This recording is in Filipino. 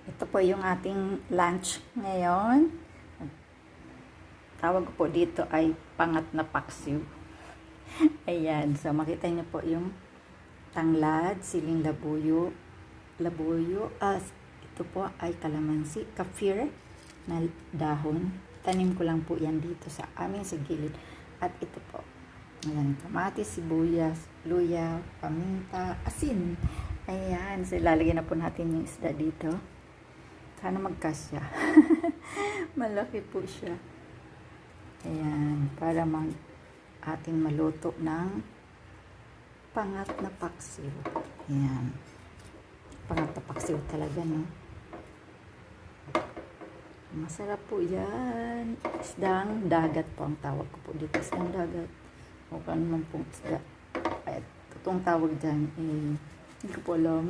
Ito po yung ating lunch ngayon. Tawag ko po dito ay pangat na paksiw. Ayan, so makita niyo po yung tanglad, siling labuyo, ito po ay kalamansi, kafir na dahon. Tanim ko lang po yan dito sa aming sa gilid. At ito po, ayan, kamatis, sibuyas, luya, paminta, asin. Ayan, so lalagyan na po natin yung isda dito. Sana magkasya. Malaki po siya. Ayan, para ating maluto ng pangat na paksiw. Ayan. Pangat na paksiw talaga, no? Masarap po yan. Isdang dagat po ang tawag ko po dito. Isdang dagat. O kano man pong isda. Ay, totoong tawag dyan. Hindi ko po alam.